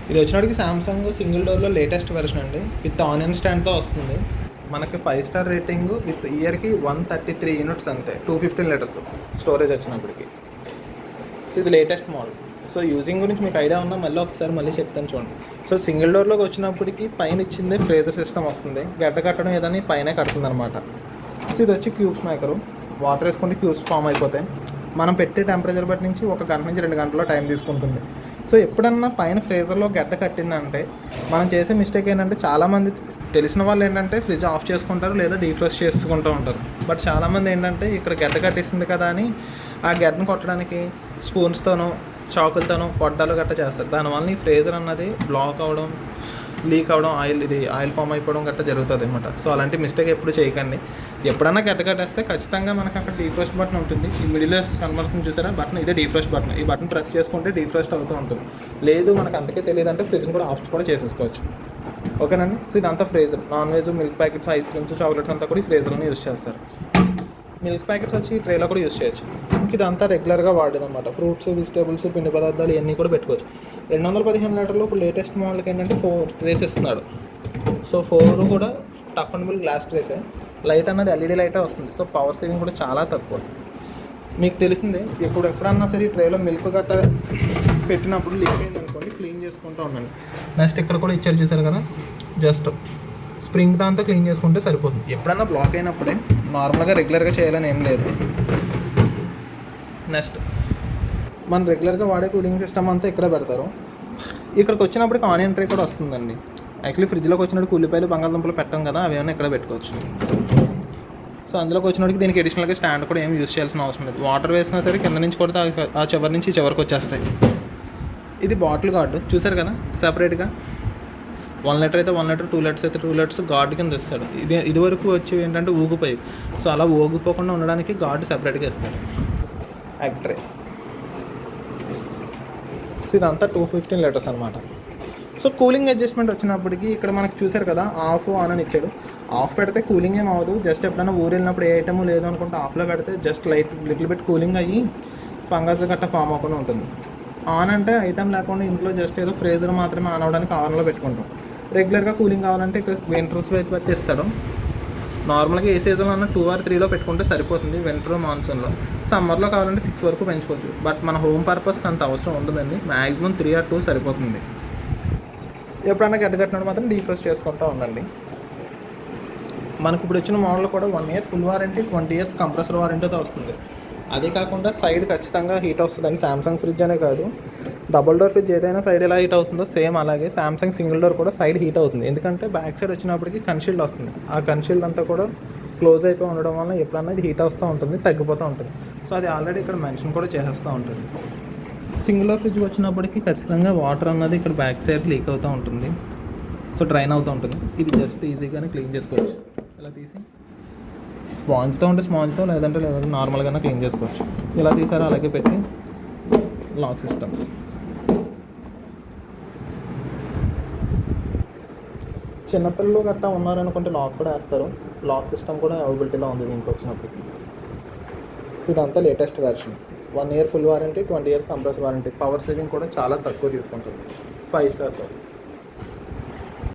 ఇది వచ్చినప్పటికి Samsung single డోర్లో latest version అండి, విత్ ఆనియన్ స్టాండ్తో వస్తుంది. మనకి 5 స్టార్ రేటింగ్ విత్ ఇయర్కి 133 యూనిట్స్ అంతే, 215 లీటర్స్ స్టోరేజ్ వచ్చినప్పటికి. సో ఇది లేటెస్ట్ మోడల్. సో యూజింగ్ గురించి మీకు ఐడియా ఉన్నా మళ్ళీ చెప్తాను చూడండి. సో సింగిల్ డోర్లోకి వచ్చినప్పటికి పైన ఇచ్చిందే ఫ్రీజర్ సిస్టమ్ వస్తుంది, గడ్డ కట్టడం ఏదని పైన కడుతుంది అనమాట. సో ఇది వచ్చి క్యూబ్స్ మేకరు, వాటర్ వేసుకుంటే క్యూబ్స్ ఫామ్ అయిపోతాయి. మనం పెట్టే టెంపరేచర్ బట్టి నుంచి 1 గంట నుంచి 2 గంటల్లో టైం తీసుకుంటుంది. సో ఎప్పుడన్నా పైన ఫ్రీజర్లో గడ్డ కట్టిందంటే మనం చేసే మిస్టేక్ ఏంటంటే, చాలామంది తెలిసిన వాళ్ళు ఏంటంటే ఫ్రిడ్జ్ ఆఫ్ చేసుకుంటారు లేదా డీఫ్రోస్ట్ చేసుకుంటూ ఉంటారు. బట్ చాలామంది ఏంటంటే ఇక్కడ గడ్డ కట్టేసింది కదా అని ఆ గడ్డను కొట్టడానికి స్పూన్స్తోనో చాకులతోనో పొడ్డాలు గట్ట చేస్తారు. దానివల్ల ఈ ఫ్రీజర్ అన్నది బ్లాక్ అవ్వడం, లీక్ అవ్వడం, ఆయిల్ ఫామ్ అయిపోవడం గట్ట జరుగుతుంది అనమాట. సో అలాంటి మిస్టేక్ ఎప్పుడు చేయకండి. ఎప్పుడన్నా గడ్డ కట్టేస్తే ఖచ్చితంగా మనకు అక్కడ డీఫ్రోస్ట్ బటన్ ఉంటుంది. ఈ మిడిల్లో కనబడుతుంది చూసారా బటన్, ఇదే డీఫ్రోస్ట్ బటన్. ఈ బటన్ ప్రెస్ చేసుకుంటే డీఫ్రోస్ట్ అవుతూ ఉంటుంది. లేదు మనకు అంతకే తెలియదంటే ఫ్రిడ్జ్ని కూడా ఆఫ్ కూడా చేసేసుకోవచ్చు. ఓకేనండి. సో ఇదంతా freezer. Non veg, milk packets, ice creams, chocolates అంతా కూడా ఈ ఫ్రీజర్లోనే యూస్ చేస్తారు. మిల్క్ ప్యాకెట్స్ వచ్చి ట్రేలో కూడా యూస్ చేయొచ్చు. ఇదంతా రెగ్యులర్గా వాడేది అనమాట. ఫ్రూట్స్, వెజిటేబుల్స్, పిండి పదార్థాలు ఇవన్నీ కూడా పెట్టుకోవచ్చు. 215 లీటర్లో ఇప్పుడు లేటెస్ట్ మోడల్కి ఏంటంటే 4 ట్రేస్ ఇస్తున్నాడు. సో 4 కూడా టఫ్ అండ్ బుల్ గ్లాస్ ట్రేసే. లైట్ అన్నది ఎల్ఈడి లైటే వస్తుంది. సో పవర్ సేవింగ్ కూడా చాలా తక్కువ. మీకు తెలిసిందే, ఎప్పుడన్నా సరే ట్రేలో మిల్క్ గట్ట పెట్టినప్పుడు లీక్ అయింది అనుకోండి, క్లీన్ చేసుకుంటూ ఉండండి. నెక్స్ట్ ఇక్కడ కూడా ఇచ్చారు చూసారు కదా, జస్ట్ స్ప్రింగ్ దాంతో క్లీన్ చేసుకుంటే సరిపోతుంది. ఎప్పుడన్నా బ్లాక్ అయినప్పుడే, నార్మల్గా రెగ్యులర్గా చేయాలని ఏం లేదు. నెక్స్ట్ మనం రెగ్యులర్గా వాడే కూలింగ్ సిస్టమ్ అంతా ఇక్కడ పెడతారు. ఇక్కడికి వచ్చినప్పటికి ఆనియన్ ట్రే కూడా వస్తుందండి. యాక్చువల్లీ ఫ్రిడ్జ్లోకి వచ్చినప్పుడు ఉల్లిపాయలు, బంగాళదుంపలు పెట్టాం కదా, అవి ఏమైనా ఇక్కడ పెట్టుకోవచ్చు. సో అందులోకి వచ్చినప్పటికి దీనికి అడిషనల్గా స్టాండ్ కూడా ఏమి యూస్ చేయాల్సిన అవసరం లేదు. వాటర్ వేసినా సరే కింద నుంచి కొడితే ఆ చివరి నుంచి చివరికి వచ్చేస్తాయి. ఇది బాటిల్ గార్డు చూసారు కదా, సపరేట్గా 1 లీటర్ అయితే 1 లీటర్, 2 లీటర్స్ అయితే 2 లీటర్స్ గార్డు కింద ఇస్తాడు. ఇదివరకు వచ్చేవి ఏంటంటే ఊగిపోయి. సో అలా ఊగిపోకుండా ఉండడానికి గార్డు సపరేట్గా ఇస్తాడు. యాక్ట్రెస్. సో ఇదంతా 215 లీటర్స్ అనమాట. సో కూలింగ్ అడ్జస్ట్మెంట్ వచ్చినప్పటికి ఇక్కడ మనకు చూసారు కదా, ఆఫ్ ఆన్ అని ఇచ్చాడు. ఆఫ్ పెడితే కూలింగ్ ఏం అవ్వదు. జస్ట్ ఎప్పుడైనా ఊరు వెళ్ళినప్పుడు ఏ ఐటమ్ లేదు అనుకుంటే ఆఫ్లో పెడితే జస్ట్ లిటిల్ బిట్ కూలింగ్ అయ్యి ఫంగస్ గట్ట ఫామ్ అవ్వకుండా ఉంటుంది. ఆన్ అంటే ఐటమ్ లేకుండా ఇంట్లో జస్ట్ ఏదో ఫ్రీజర్ మాత్రమే ఆన్ అవ్వడానికి ఆన్లో పెట్టుకుంటాం. రెగ్యులర్గా కూలింగ్ కావాలంటే ఇక్కడ వింటర్స్ వైపు బట్టి ఇస్తాడు. నార్మల్గా ఏ సీజన్లో అన్న 2 or 3లో పెట్టుకుంటే సరిపోతుంది. వింటర్, మాన్సూన్లో. సమ్మర్లో కావాలంటే 6 వరకు పెంచుకోవచ్చు. బట్ మన హోమ్ పర్పస్కి అంత అవసరం ఉండదండి. మ్యాక్సిమం 3 or 2 సరిపోతుంది. ఎప్పుడన్నా గడ్డగట్టినప్పుడు మాత్రం డీఫ్రోస్ట్ చేసుకుంటూ ఉండండి. మనకు ఇప్పుడు వచ్చిన మోడల్ కూడా 1 year full warranty, 20 years compressor వారంటీతో వస్తుంది. అదే కాకుండా సైడ్ ఖచ్చితంగా హీట్ వస్తుందని సామ్సంగ్ ఫ్రిడ్జ్ అనే కాదు, డబుల్ డోర్ ఫ్రిడ్జ్ ఏదైనా సైడ్ ఎలా హీట్ అవుతుందో సేమ్ అలాగే సామ్సంగ్ సింగిల్ డోర్ కూడా సైడ్ హీట్ అవుతుంది. ఎందుకంటే బ్యాక్ సైడ్ వచ్చినప్పటికి కన్షీల్డ్ వస్తుంది. ఆ కన్షీల్డ్ అంతా కూడా క్లోజ్ అయిపోయి ఉండడం వల్ల ఎప్పుడన్నా ఇది హీట్ వస్తూ ఉంటుంది, తగ్గిపోతూ ఉంటుంది. సో అది ఆల్రెడీ ఇక్కడ మెన్షన్ కూడా చేసేస్తూ ఉంటుంది. సింగిల్ డోర్ ఫ్రిడ్జ్ వచ్చినప్పటికీ ఖచ్చితంగా వాటర్ అన్నది ఇక్కడ బ్యాక్ సైడ్ లీక్ అవుతూ ఉంటుంది. సో డ్రైన్ అవుతూ ఉంటుంది. ఇది జస్ట్ ఈజీగానే క్లీన్ చేసుకోవచ్చు. ఇలా తీసి స్పాంజ్తో ఉంటే స్పాంజ్తో, లేదంటే నార్మల్గానే క్లీన్ చేసుకోవచ్చు. ఇలా తీసారో అలాగే పెట్టి లాక్ సిస్టమ్స్. చిన్నపిల్లలు గట్టా ఉన్నారనుకుంటే లాక్ కూడా వేస్తారు. లాక్ సిస్టమ్ కూడా అవైలబిలిటీలో ఉంది దీనికి వచ్చినప్పటికి. సో ఇదంతా latest version. 1 year full warranty, 20 years compressor warranty. Power saving కూడా చాలా తక్కువ తీసుకుంటుంది 5 స్టార్తో.